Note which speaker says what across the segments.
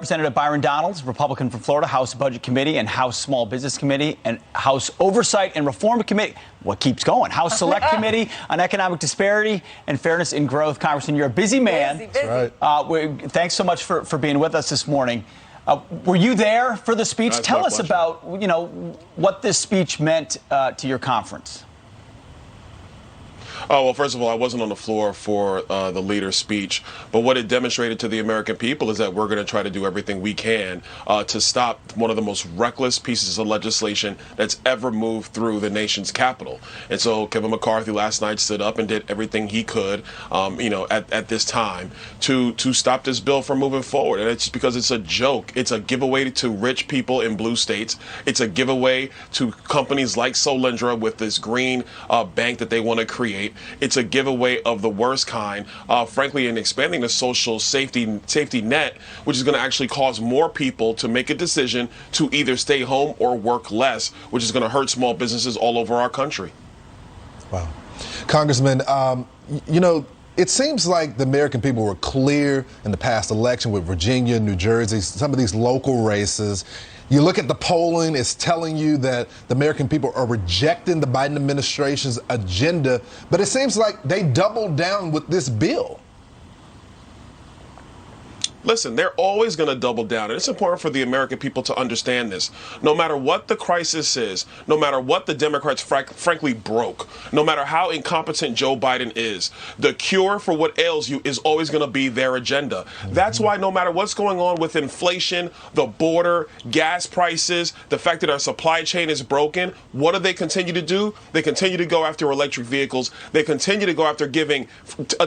Speaker 1: Representative Byron Donalds, Republican from Florida, House Budget Committee and House Small Business Committee and House Oversight and Reform Committee. What keeps going? House Select Committee on Economic Disparity and Fairness in Growth. Congressman, you're a busy man.
Speaker 2: Busy. That's right.
Speaker 1: Thanks so much for being with us this morning. Were you there for the speech? Tell us about, what this speech meant to your conference.
Speaker 3: Oh, well, first of all, I wasn't on the floor for the leader's speech, but what it demonstrated to the American people is that we're going to try to do everything we can to stop one of the most reckless pieces of legislation that's ever moved through the nation's capital. And so Kevin McCarthy last night stood up and did everything he could, at this time to stop this bill from moving forward. And it's because it's a joke. It's a giveaway to rich people in blue states. It's a giveaway to companies like Solendra with this green bank that they want to create. It's a giveaway of the worst kind, frankly, in expanding the social safety net, which is going to actually cause more people to make a decision to either stay home or work less, which is going to hurt small businesses all over our country.
Speaker 2: Wow. Congressman, it seems like the American people were clear in the past election with Virginia, New Jersey, some of these local races. You look at the polling, it's telling you that the American people are rejecting the Biden administration's agenda, but it seems like they doubled down with this bill.
Speaker 3: Listen, they're always going to double down. And it's important for the American people to understand this. No matter what the crisis is, no matter what the Democrats frankly broke, no matter how incompetent Joe Biden is, the cure for what ails you is always going to be their agenda. That's why no matter what's going on with inflation, the border, gas prices, the fact that our supply chain is broken, what do they continue to do? They continue to go after electric vehicles. They continue to go after giving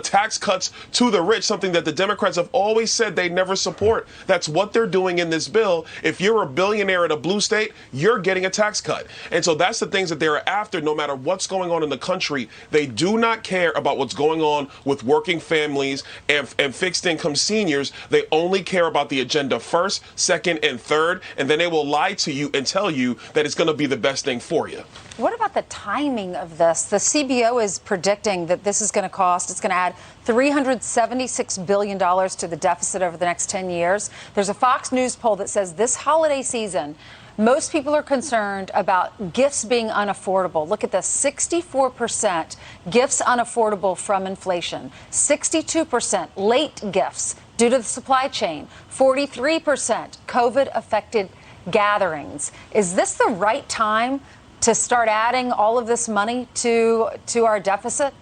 Speaker 3: tax cuts to the rich, something that the Democrats have always said they never support. That's what they're doing in this bill. If you're a billionaire in a blue state, you're getting a tax cut. And so that's the things that they're after, no matter what's going on in the country. They do not care about what's going on with working families and fixed income seniors. They only care about the agenda first, second, and third, and then they will lie to you and tell you that it's going to be the best thing for you.
Speaker 4: What about the timing of this? The CBO is predicting that this is going to add $376 billion to the deficit over the next 10 years. There's a Fox News poll that says this holiday season, most people are concerned about gifts being unaffordable. Look at this, 64% gifts unaffordable from inflation, 62% late gifts due to the supply chain, 43% COVID-affected gatherings. Is this the right time to start adding all of this money to our deficit?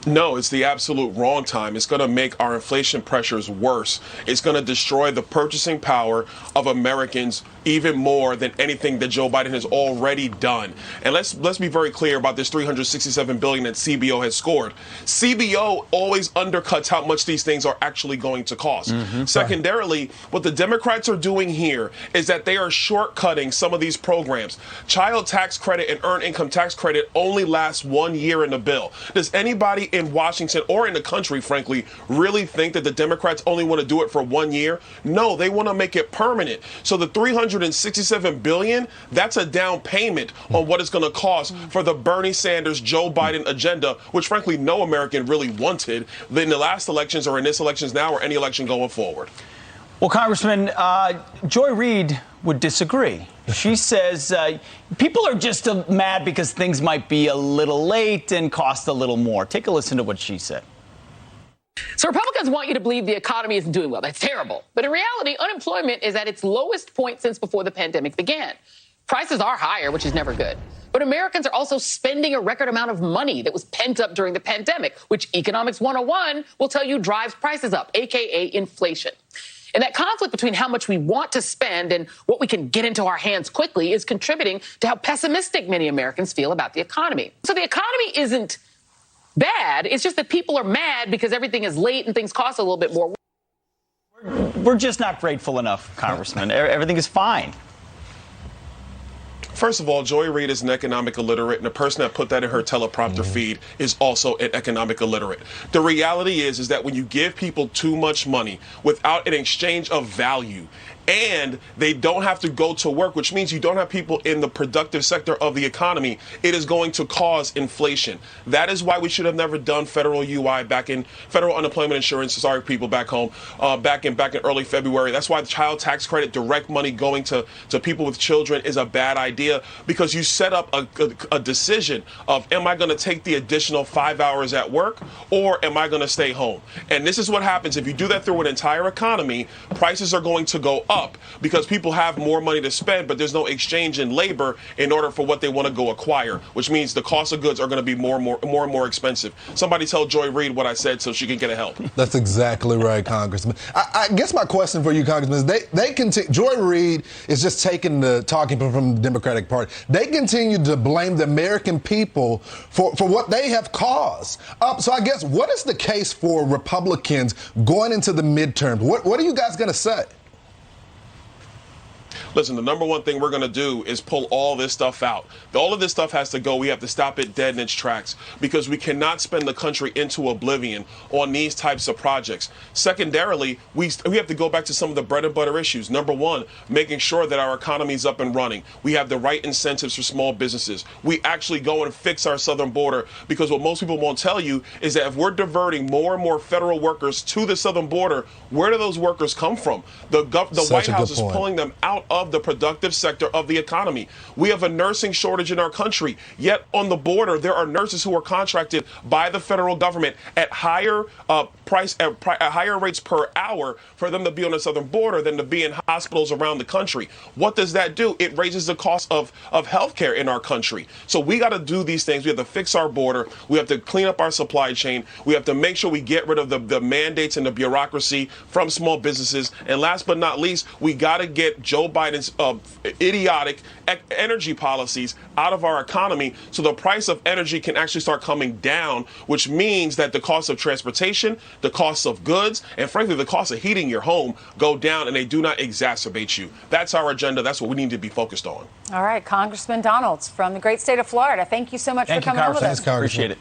Speaker 3: No, it's the absolute wrong time. It's going to make our inflation pressures worse. It's going to destroy the purchasing power of Americans even more than anything that Joe Biden has already done. And let's be very clear about this $367 billion that CBO has scored. CBO always undercuts how much these things are actually going to cost. Secondarily, what the Democrats are doing here is that they are shortcutting some of these programs. Child tax credit and earned income tax credit only lasts 1 year in the bill. Does anybody in Washington or in the country, frankly, really think that the Democrats only want to do it for 1 year? No, they want to make it permanent. So the $367 billion, that's a down payment on what it's going to cost for the Bernie Sanders, Joe Biden agenda, which frankly no American really wanted in the last elections or in this elections now or any election going forward.
Speaker 1: Well, Congressman, Joy Reid would disagree. She says people are just mad because things might be a little late and cost a little more. Take a listen to what she said.
Speaker 5: So Republicans want you to believe the economy isn't doing well. That's terrible. But in reality, unemployment is at its lowest point since before the pandemic began. Prices are higher, which is never good. But Americans are also spending a record amount of money that was pent up during the pandemic, which Economics 101 will tell you drives prices up, a.k.a. inflation. And that conflict between how much we want to spend and what we can get into our hands quickly is contributing to how pessimistic many Americans feel about the economy. So the economy isn't bad. It's just that people are mad because everything is late and things cost a little bit more.
Speaker 1: We're just not grateful enough, Congressman. Everything is fine.
Speaker 3: First of all, Joy Reid is an economic illiterate, and the person that put that in her teleprompter feed is also an economic illiterate. The reality is that when you give people too much money without an exchange of value, and they don't have to go to work, which means you don't have people in the productive sector of the economy. It is going to cause inflation. That is why we should have never done federal UI federal unemployment insurance. Sorry, people back home, back in early February. That's why the child tax credit, direct money going to people with children, is a bad idea, because you set up a decision of, am I going to take the additional 5 hours at work, or am I going to stay home? And this is what happens if you do that through an entire economy. Prices are going to go up because people have more money to spend, but there's no exchange in labor in order for what they want to go acquire, which means the cost of goods are going to be more and more expensive. Somebody tell Joy Reid what I said so she can get a help.
Speaker 2: That's exactly right, Congressman. I guess my question for you, Congressman, is they continue. Joy Reid is just taking the talking from the Democratic Party. They continue to blame the American people for what they have caused. So I guess, what is the case for Republicans going into the midterms? What are you guys going to say?
Speaker 3: Listen, the number one thing we're going to do is pull all this stuff out. All of this stuff has to go. We have to stop it dead in its tracks, because we cannot spend the country into oblivion on these types of projects. Secondarily, we have to go back to some of the bread and butter issues. Number one, making sure that our economy is up and running. We have the right incentives for small businesses. We actually go and fix our southern border, because what most people won't tell you is that if we're diverting more and more federal workers to the southern border, where do those workers come from? The White House is pulling them out of the productive sector of the economy. We have a nursing shortage in our country, yet on the border there are nurses who are contracted by the federal government at higher higher rates per hour for them to be on the southern border than to be in hospitals around the country. What does that do? It raises the cost of health care in our country. So we got to do these things. We have to fix our border. We have to clean up our supply chain. We have to make sure we get rid of the mandates and the bureaucracy from small businesses. And last but not least, we got to get Joe Biden's idiotic energy policies out of our economy so the price of energy can actually start coming down, which means that the cost of transportation, the cost of goods, and frankly, the cost of heating your home go down, and they do not exacerbate you. That's our agenda. That's what we need to be focused on.
Speaker 4: All right, Congressman Donalds from the great state of Florida. Thank you so much for coming on with us.
Speaker 1: Appreciate it.